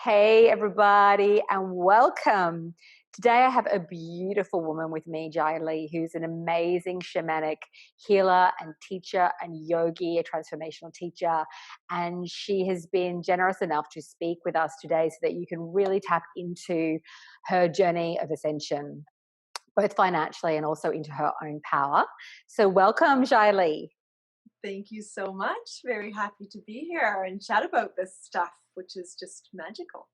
Hey, everybody, and welcome. Today, I have a beautiful woman with me, Jayaleigh, who's an amazing shamanic healer and teacher and yogi, a transformational teacher. And she has been generous enough to speak with us today so that you can really tap into her journey of ascension, both financially and also into her own power. So, welcome, Jayaleigh. Thank you so much. Very happy to be here and chat about this stuff, which is just magical.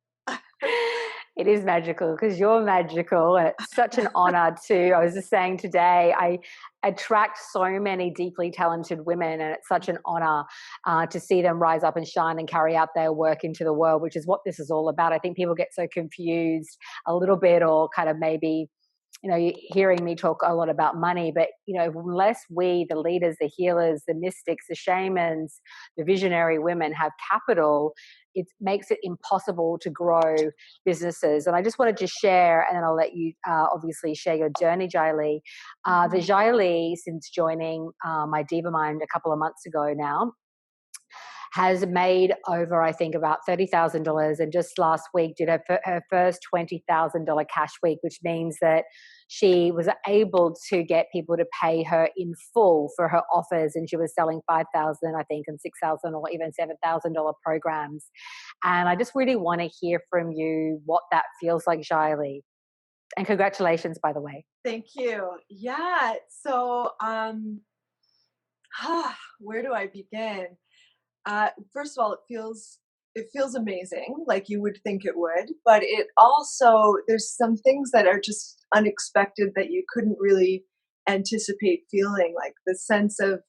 It is magical because you're magical, and it's such an honor to. I was just saying today, I attract so many deeply talented women, and it's such an honor to see them rise up and shine and carry out their work into the world, which is what this is all about. I think people get so confused a little bit, or kind of maybe, you're hearing me talk a lot about money, but, unless we, the leaders, the healers, the mystics, the shamans, the visionary women have capital, it makes it impossible to grow businesses. And I just wanted to share, and then I'll let you obviously share your journey, Jayaleigh. The Jayaleigh, since joining my Diva Mind a couple of months ago now, has made over, I think, about $30,000, and just last week did her first $20,000 cash week, which means that she was able to get people to pay her in full for her offers, and she was selling $5,000, I think, and $6,000 or even $7,000 programs. And I just really want to hear from you what that feels like, Jayaleigh. And congratulations, by the way. Thank you. Yeah. So, where do I begin? First of all, it feels amazing, like you would think it would, but it also there's some things that are just unexpected that you couldn't really anticipate feeling, like the sense of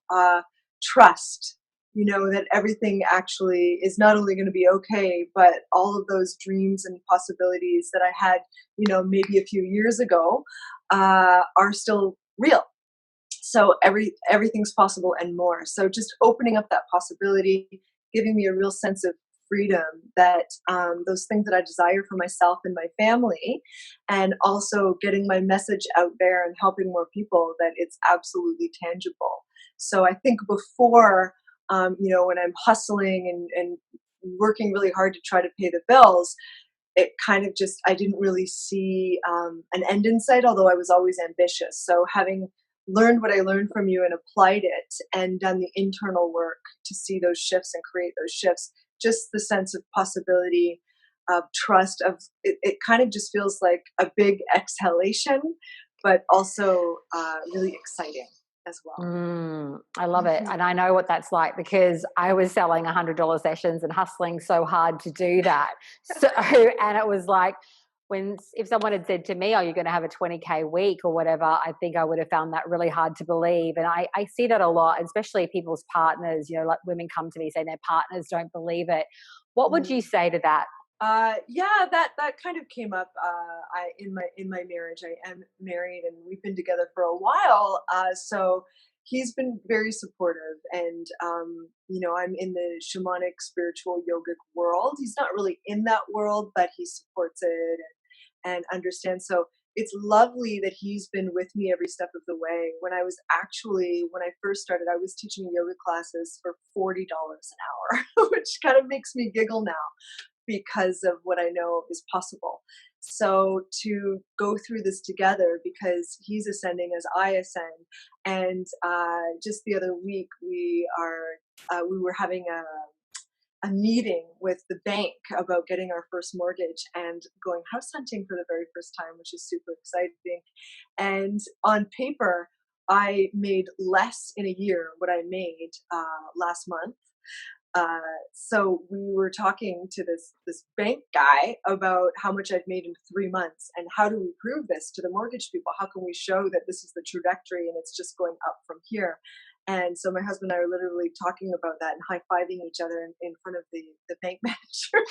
trust. That everything actually is not only going to be okay, but all of those dreams and possibilities that I had, maybe a few years ago, are still real. So everything's possible and more. So just opening up that possibility, giving me a real sense of freedom, that those things that I desire for myself and my family, and also getting my message out there and helping more people, that it's absolutely tangible. So I think before, when I'm hustling and working really hard to try to pay the bills, it kind of just, I didn't really see an end in sight, although I was always ambitious. So having learned what I learned from you and applied it and done the internal work to see those shifts and create those shifts, just the sense of possibility, of trust, of it kind of just feels like a big exhalation, but also really exciting as well. I love it. And I know what that's like because I was selling $100 sessions and hustling so hard to do that. So, and it was like, if someone had said to me, "Oh, you're going to have a 20K week or whatever," I think I would have found that really hard to believe. And I see that a lot, especially people's partners, like women come to me saying their partners don't believe it. What would you say to that? Yeah, that kind of came up. I in my marriage, I am married, and we've been together for a while. So he's been very supportive, and I'm in the shamanic, spiritual, yogic world. He's not really in that world, but he supports it and understands. So it's lovely that he's been with me every step of the way. When I first started, I was teaching yoga classes for $40 an hour, which kind of makes me giggle now because of what I know is possible. So to go through this together, because he's ascending as I ascend, and just the other week we were having a meeting with the bank about getting our first mortgage and going house hunting for the very first time, which is super exciting. And on paper, I made less in a year what I made last month. So we were talking to this bank guy about how much I'd made in 3 months, and how do we prove this to the mortgage people? How can we show that this is the trajectory and it's just going up from here? And so my husband and I are literally talking about that and high-fiving each other in front of the bank manager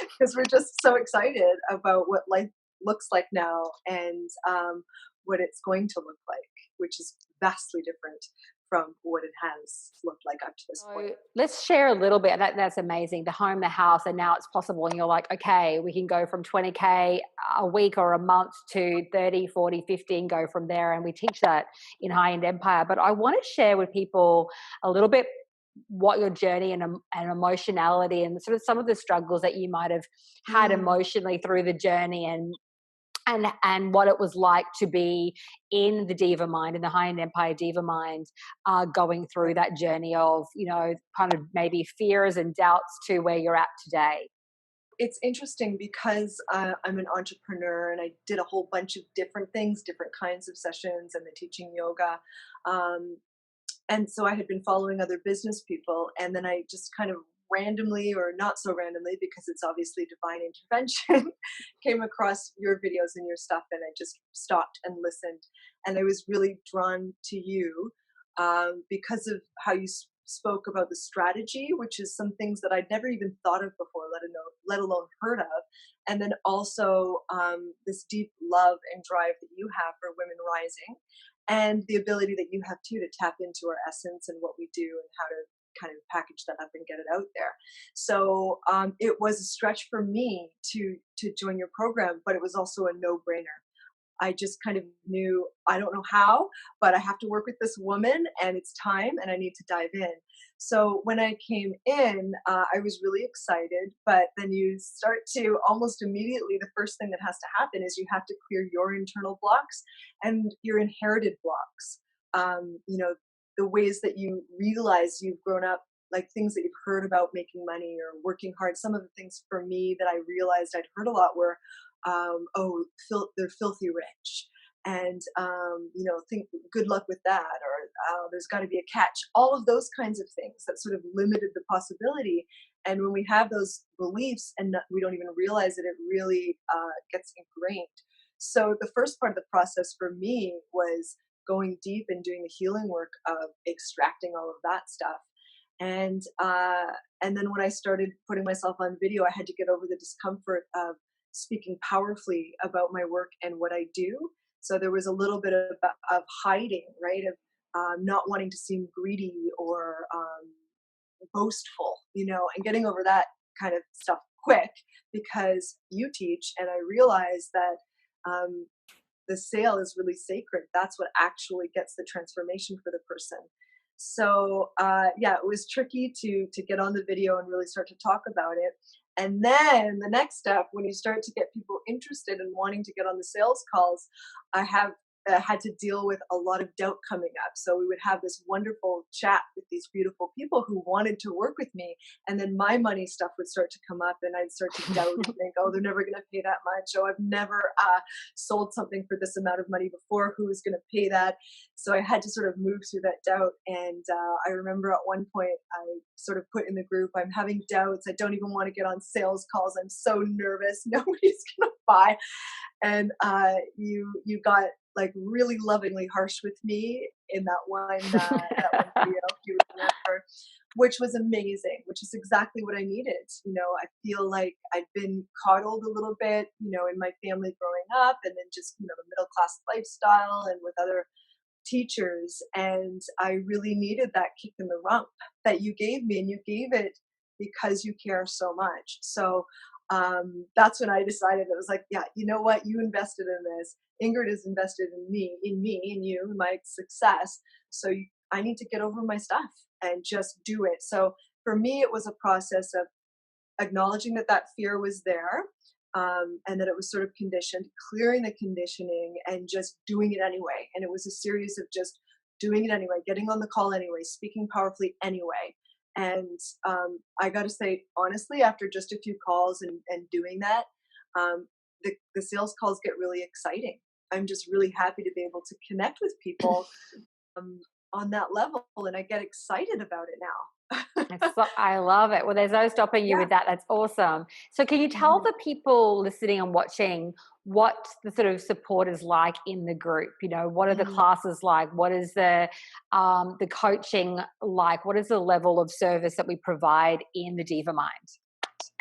because we're just so excited about what life looks like now, and what it's going to look like, which is vastly different from what it has looked like up to this point. So let's share a little bit. That's amazing. The home, the house, and now it's possible. And you're like, okay, we can go from 20K a week or a month to 30, 40, 50 and go from there. And we teach that in High End Empire. But I want to share with people a little bit what your journey and emotionality and sort of some of the struggles that you might have had Mm. emotionally through the journey, and what it was like to be in the diva mind, in the high end empire diva mind, going through that journey of, kind of maybe fears and doubts to where you're at today. It's interesting because I'm an entrepreneur and I did a whole bunch of different things, different kinds of sessions, and the teaching yoga. Um, and so I had been following other business people, and then I just kind of randomly, or not so randomly, because it's obviously divine intervention, came across your videos and your stuff, and I just stopped and listened. And I was really drawn to you because of how you spoke about the strategy, which is some things that I'd never even thought of before, let alone heard of. And then also this deep love and drive that you have for women rising, and the ability that you have too to tap into our essence and what we do and how to kind of package that up and get it out there. So it was a stretch for me to join your program, but it was also a no-brainer. I just kind of knew, I don't know how, but I have to work with this woman and it's time and I need to dive in. So when I came in, I was really excited, but then you start to almost immediately, the first thing that has to happen is you have to clear your internal blocks and your inherited blocks. The ways that you realize you've grown up, like things that you've heard about making money or working hard. Some of the things for me that I realized I'd heard a lot were oh, they're filthy rich, and think good luck with that, or there's got to be a catch. All of those kinds of things that sort of limited the possibility. And when we have those beliefs and we don't even realize it, it really gets ingrained. So the first part of the process for me was going deep and doing the healing work of extracting all of that stuff. And then when I started putting myself on video, I had to get over the discomfort of speaking powerfully about my work and what I do. So there was a little bit of hiding, right? Of not wanting to seem greedy or boastful, and getting over that kind of stuff quick because you teach. And I realized that um, the sale is really sacred. That's what actually gets the transformation for the person. So yeah, it was tricky to get on the video and really start to talk about it. And then the next step, when you start to get people interested and wanting to get on the sales calls, I have had to deal with a lot of doubt coming up. So we would have this wonderful chat with these beautiful people who wanted to work with me, and then my money stuff would start to come up, and I'd start to doubt and think, oh, they're never going to pay that much. Oh, I've never sold something for this amount of money before. Who is going to pay that? So I had to sort of move through that doubt. And I remember at one point I sort of put in the group, I'm having doubts. I don't even want to get on sales calls. I'm so nervous. Nobody's going to buy. And you got like really lovingly harsh with me in that one video you remember, which was amazing, which is exactly what I needed. I feel like I'd been coddled a little bit, in my family growing up, and then just the middle class lifestyle and with other teachers, and I really needed that kick in the rump that you gave me, and you gave it because you care so much. So that's when I decided, it was like, yeah, you know what, you invested in this. Ingrid has invested in you, in my success. So I need to get over my stuff and just do it. So for me, it was a process of acknowledging that fear was there, and that it was sort of conditioned, clearing the conditioning and just doing it anyway. And it was a series of just doing it anyway, getting on the call anyway, speaking powerfully anyway. And I got to say, honestly, after just a few calls and doing that, um, the sales calls get really exciting. I'm just really happy to be able to connect with people um, on that level, and I get excited about it now. I love it. Well, there's no stopping you Yeah. with that. That's awesome. So, can you tell Mhm. the people listening and watching what the sort of support is like in the group? What are the Mm. classes like? What is the coaching like? What is the level of service that we provide in the Diva Mind?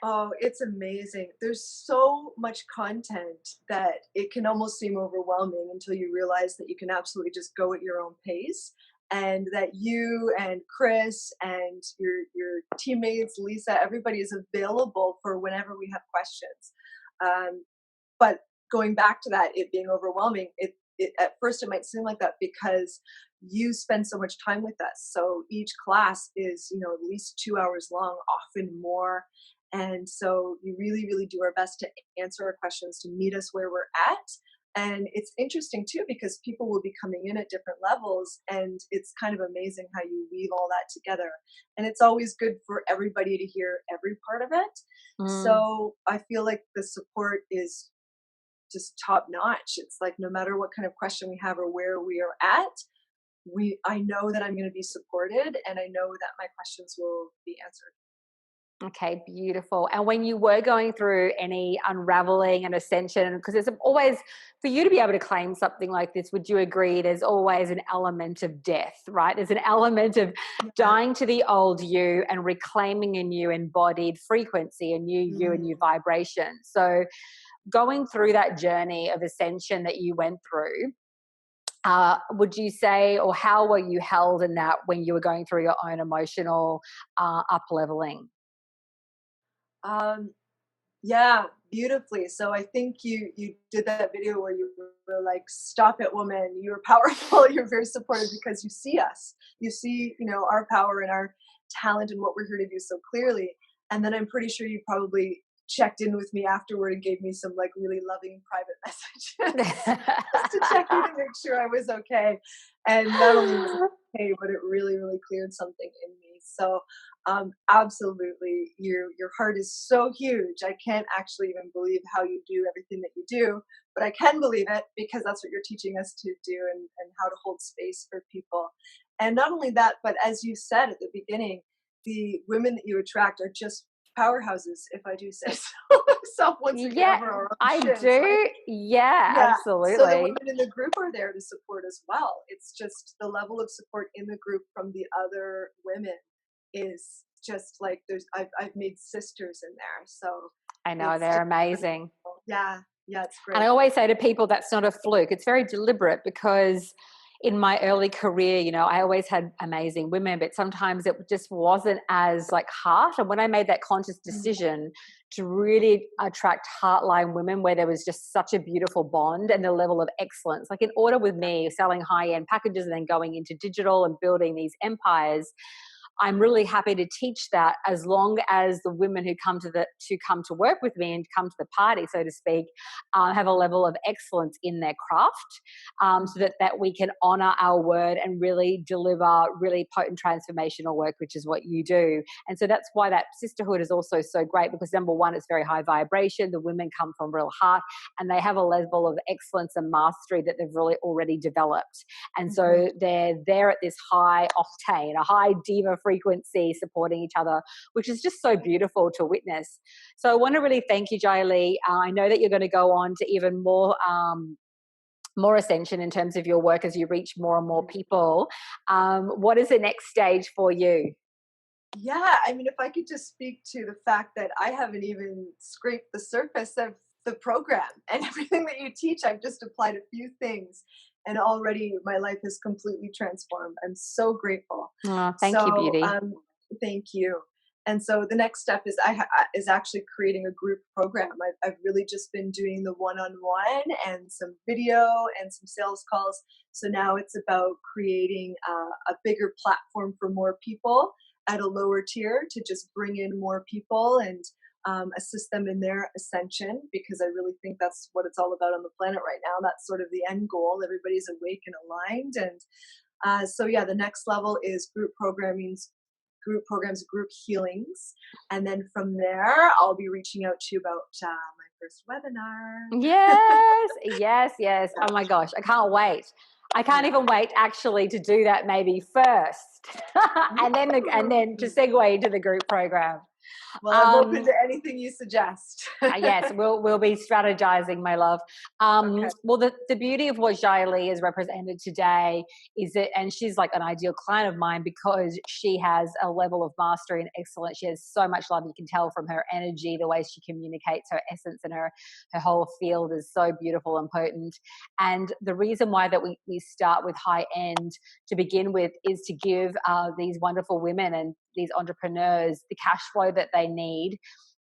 Oh, it's amazing. There's so much content that it can almost seem overwhelming until you realize that you can absolutely just go at your own pace, and that you and Chris and your teammates, Lisa, everybody is available for whenever we have questions. Um, but going back to that, it being overwhelming, at first it might seem like that because you spend so much time with us. So each class is, at least 2 hours long, often more. And so we really, really do our best to answer our questions, to meet us where we're at. And it's interesting too, because people will be coming in at different levels, and it's kind of amazing how you weave all that together. And it's always good for everybody to hear every part of it. Mm. So I feel like the support is just top notch. It's like no matter what kind of question we have or where we are at, I know that I'm going to be supported, and I know that my questions will be answered. Okay, beautiful. And when you were going through any unraveling and ascension, because there's always, for you to be able to claim something like this, would you agree there's always an element of death, right? There's an element of Yeah. dying to the old you and reclaiming a new embodied frequency, a new you, a new Mm. vibration. So going through that journey of ascension that you went through, would you say, or how were you held in that when you were going through your own emotional up leveling? Um, yeah, beautifully. So I think you did that video where you were like, "Stop it, woman! You're powerful. You're very supportive because you see us. You see, our power and our talent and what we're here to do so clearly." And then I'm pretty sure you probably checked in with me afterward and gave me some like really loving private messages just to check in and make sure I was okay. And not only was I okay, but it really, really cleared something in me. So absolutely, your heart is so huge. I can't actually even believe how you do everything that you do, but I can believe it because that's what you're teaching us to do, and how to hold space for people. And not only that, but as you said at the beginning, the women that you attract are just powerhouses, if I do say so myself, once we get Yeah, over our own I shins, right? do. Yeah, Yeah. So the absolutely. women in the group are there to support as well. It's just the level of support in the group from the other women is just like I've made sisters in there. So I know, it's they're just amazing. yeah, yeah, it's And I great. always say to people that's not a fluke. It's very deliberate because in my early career, I always had amazing women, but sometimes it just wasn't as like heart. And when I made that conscious Mm. decision to really attract heartline women where there was just such a beautiful bond and the level of excellence, like in order with me, selling high-end packages and then going into digital and building these empires, I'm really happy to teach that as long as the women who come to work with me and come to the party, so to speak, have a level of excellence in their craft, so that we can honor our word and really deliver really potent transformational work, which is what you do. And so that's why that sisterhood is also so great, because number one, it's very high vibration. The women come from real heart and they have a level of excellence and mastery that they've really already developed. And Mhm. so they're there at this high octane, a high diva frequency, supporting each other, which is just so beautiful to witness. So I want to really thank you, Jayaleigh. I know that you're going to go on to even more ascension in terms of your work as you reach more and more people. What is the next stage for you? Yeah, I mean, if I could just speak to the fact that I haven't even scraped the surface of the program and everything that you teach, I've just applied a few things and already my life is completely transformed. I'm so grateful. Oh, thank you, So, beauty. thank you. And so the next step is is actually creating a group program. I've really just been doing the one-on-one and some video and some sales calls. So now it's about creating a bigger platform for more people at a lower tier to just bring in more people and assist them in their ascension, because I really think that's what it's all about on the planet right now. That's sort of the end goal. Everybody's awake and aligned. And so, yeah, the next level is group programs, group healings. And then from there, I'll be reaching out to you about my first webinar. Yes, yes, yes. Oh my gosh, I can't wait. I can't Yeah. even wait actually to do that maybe first, and then to Ooh. segue into the group program. Well, I'm open Um, to anything you suggest. yes, we'll be strategizing, my love. Okay. Well, the beauty of what Jayaleigh is represented today is that, and she's like an ideal client of mine because she has a level of mastery and excellence. She has so much love. You can tell from her energy, the way she communicates, her essence, and her whole field is so beautiful and potent. And the reason why that we start with high end to begin with is to give these wonderful women and these entrepreneurs the cash flow that they need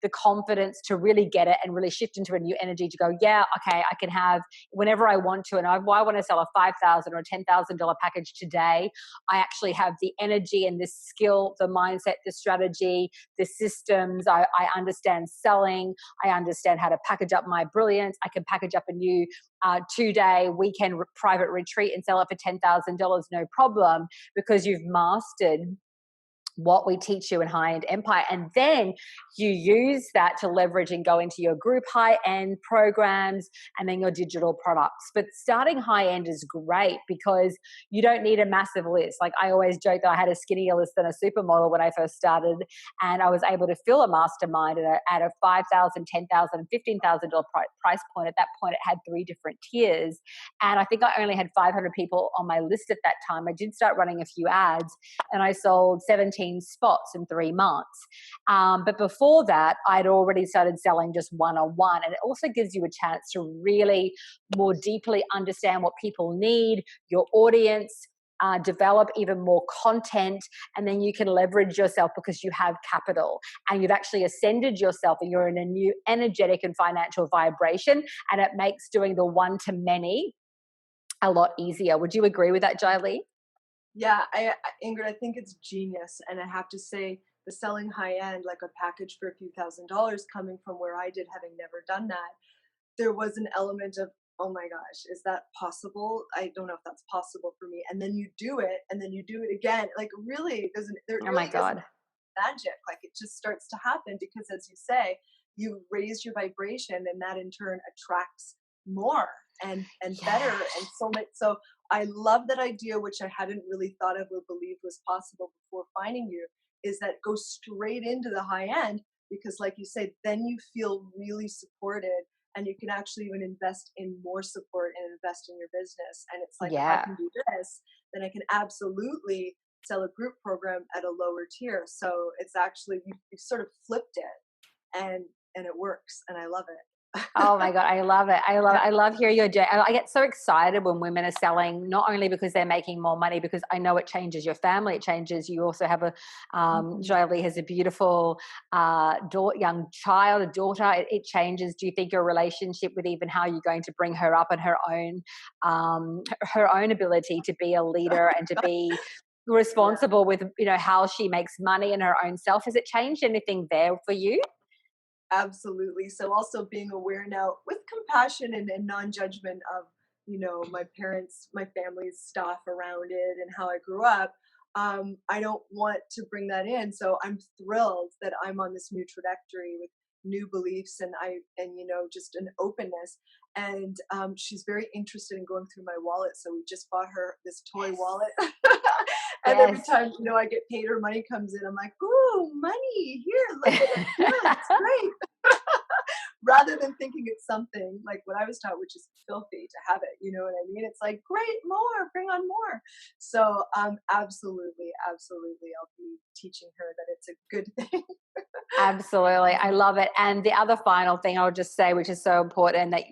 the confidence to really get it and really shift into a new energy to go, yeah, okay, I can have whenever I want to. And I want to sell a $5,000 or $10,000 package today. I actually have the energy and the skill, the mindset, the strategy, the systems. I understand selling. I understand how to package up my brilliance. I can package up a new 2-day weekend private retreat and sell it for $10,000, no problem, because you've mastered what we teach you in high-end empire. And then you use that to leverage and go into your group high-end programs and then your digital products. But starting high-end is great because you don't need a massive list. Like I always joke that I had a skinnier list than a supermodel when I first started, and I was able to fill a mastermind at a $5,000, $10,000, $15,000 price point. At that point, it had 3 different tiers. And I think I only had 500 people on my list at that time. I did start running a few ads, and I sold 17 spots in 3 months. But before that, I'd already started selling just one-on-one. And it also gives you a chance to really more deeply understand what people need, your audience, develop even more content, and then you can leverage yourself because you have capital and you've actually ascended yourself and you're in a new energetic and financial vibration, and it makes doing the one-to-many a lot easier. Would you agree with that, Jayaleigh? Yeah, Ingrid, I think it's genius. And I have to say, the selling high end, like a package for a few $1,000s coming from where I did, having never done that, there was an element of, oh my gosh, is that possible? I don't know if that's possible for me. And then you do it, and then you do it again. Like really, there Oh my really isn't God. magic. Like it just starts to happen because, as you say, you raise your vibration, and that in turn attracts more and better and so much. So I love that idea, which I hadn't really thought of or believed was possible before finding you, is that go straight into the high end, because like you said, then you feel really supported, and you can actually even invest in more support and invest in your business. And it's like, if I Yeah. can do this, then I can absolutely sell a group program at a lower tier. So it's actually, you sort of flipped it, and it works, and I love it. Oh my God, I love it. I love hearing your journey. I get so excited when women are selling, not only because they're making more money, because I know it changes your family. It changes. You also have Jayaleigh has a beautiful young child, a daughter. It changes. Do you think your relationship with even how you're going to bring her up and her own ability to be a leader and to be responsible with, how she makes money and her own self, has it changed anything there for you? Absolutely. So also being aware now with compassion and non-judgment of, my parents, my family's stuff around it and how I grew up. I don't want to bring that in. So I'm thrilled that I'm on this new trajectory with new beliefs, and just an openness. And she's very interested in going through my wallet. So we just bought her this toy wallet. And every Yes. time, I get paid or money comes in, I'm like, ooh, money, here, look at it. Yeah, it's great. Rather than thinking it's something like what I was taught, which is filthy to have it. You know what I mean? It's like, great, more, bring on more. So absolutely, absolutely, I'll be teaching her that it's a good thing. Absolutely. I love it. And the other final thing I'll just say, which is so important that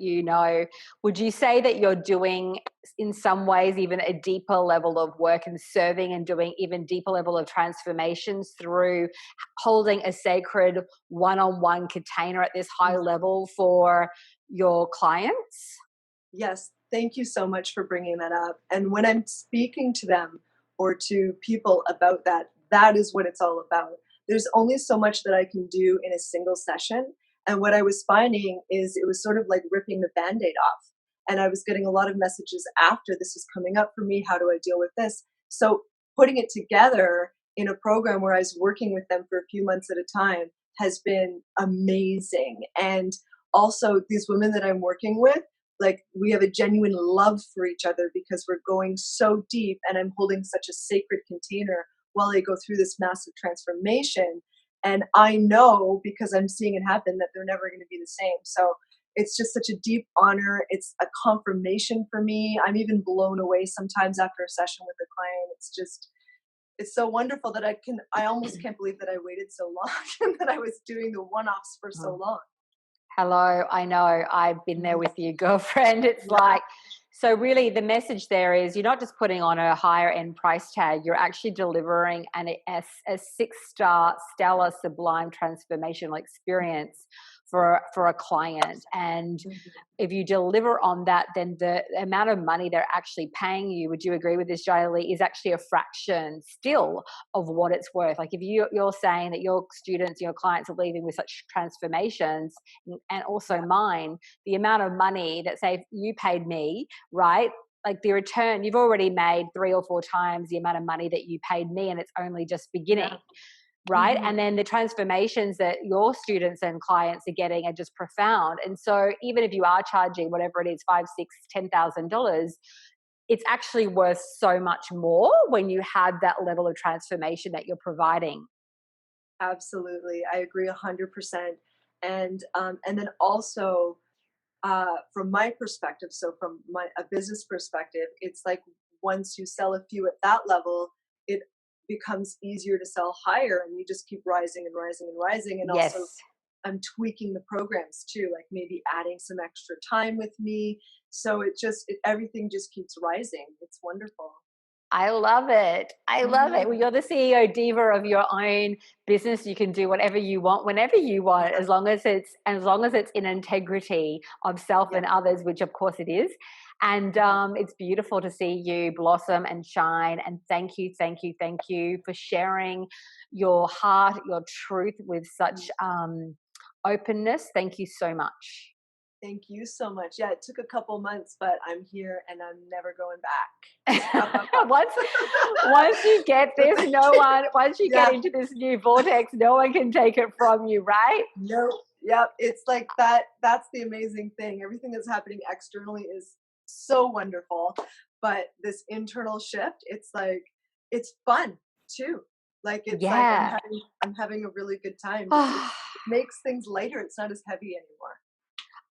would you say that you're doing in some ways even a deeper level of work and serving and doing even deeper level of transformations through holding a sacred one-on-one container at this high level for your clients? Yes, thank you so much for bringing that up. And when I'm speaking to them or to people about that, that is what it's all about. There's only so much that I can do in a single session. And what I was finding is it was sort of like ripping the Band-Aid off. And I was getting a lot of messages after, this is coming up for me. How do I deal with this? So putting it together in a program where I was working with them for a few months at a time has been amazing. And also these women that I'm working with, like we have a genuine love for each other because we're going so deep, and I'm holding such a sacred container while I go through this massive transformation. And I know, because I'm seeing it happen, that they're never going to be the same. So it's just such a deep honor. It's a confirmation for me. I'm even blown away sometimes after a session with a client. It's so wonderful that I almost can't believe that I waited so long and that I was doing the one-offs for so long. Hello, I know. I've been there with you, girlfriend. It's Yeah. like So really the message there is you're not just putting on a higher end price tag, you're actually delivering a 6-star stellar sublime transformational experience for a client. And if you deliver on that, then the amount of money they're actually paying you, would you agree with this, Jayaleigh, is actually a fraction still of what it's worth. Like if you're saying that your students, your clients are leaving with such transformations, and also mine, the amount of money that, say, if you paid me, right? Like the return, you've already made 3 or 4 times the amount of money that you paid me, and it's only just beginning. Yeah. Right. And then the transformations that your students and clients are getting are just profound. And so even if you are charging whatever it is, $5,000, $6,000, $10,000, it's actually worth so much more when you have that level of transformation that you're providing. Absolutely. I agree 100%. And then also, from my perspective, so from a business perspective, it's like once you sell a few at that level, it becomes easier to sell higher, and you just keep rising and rising and rising. And Yes. also, I'm tweaking the programs too, like maybe adding some extra time with me. So everything just keeps rising. It's wonderful. I love it. I love it. Well, you're the CEO Diva of your own business. You can do whatever you want, whenever you want, as long as it's in integrity of self and others, which of course it is. And it's beautiful to see you blossom and shine. And thank you for sharing your heart, your truth with such openness. Thank you so much. Thank you so much. Yeah, it took a couple months, but I'm here and I'm never going back. once you get this, once you get into this new vortex, no one can take it from you, right? No. Yep. It's like that. That's the amazing thing. Everything that's happening externally is so wonderful, but this internal shift, it's like, it's fun too. Like it's like I'm having a really good time. It makes things lighter. It's not as heavy anymore.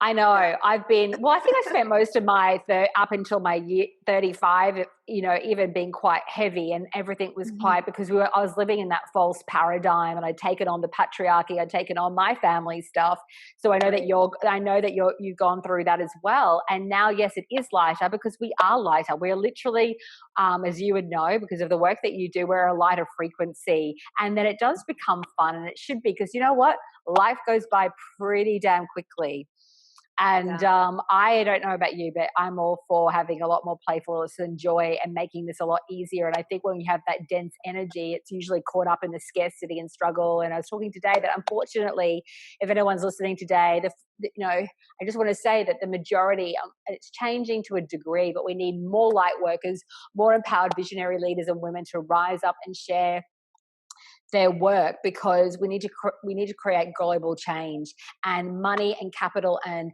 I know. Yeah. I think I spent most of my up until my year 35, even being quite heavy, and everything was quite, because I was living in that false paradigm, and I'd taken on the patriarchy, I'd taken on my family stuff. So I know that you've gone through that as well. And now, yes, it is lighter because we are lighter. We're literally, as you would know, because of the work that you do, we're a lighter frequency. And then it does become fun, and it should be, because you know what? Life goes by pretty damn quickly. And I don't know about you, but I'm all for having a lot more playfulness and joy and making this a lot easier. And I think when you have that dense energy, it's usually caught up in the scarcity and struggle. And I was talking today that, unfortunately, if anyone's listening today, I just want to say that the majority, it's changing to a degree, but we need more light workers, more empowered visionary leaders and women to rise up and share their work, because we need to create global change, and money and capital and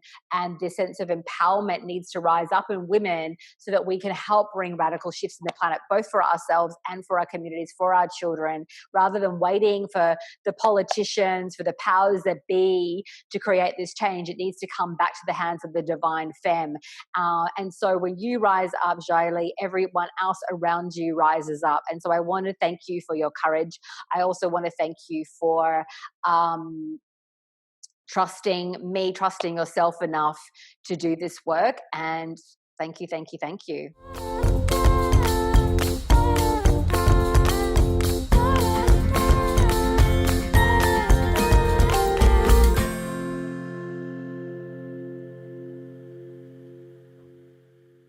this sense of empowerment needs to rise up in women, so that we can help bring radical shifts in the planet, both for ourselves and for our communities, for our children, rather than waiting for the politicians, for the powers that be to create this change. It needs to come back to the hands of the divine femme. And so when you rise up, Jayaleigh, everyone else around you rises up. And so I want to thank you for your courage. I also want to thank you for trusting yourself enough to do this work. And thank you.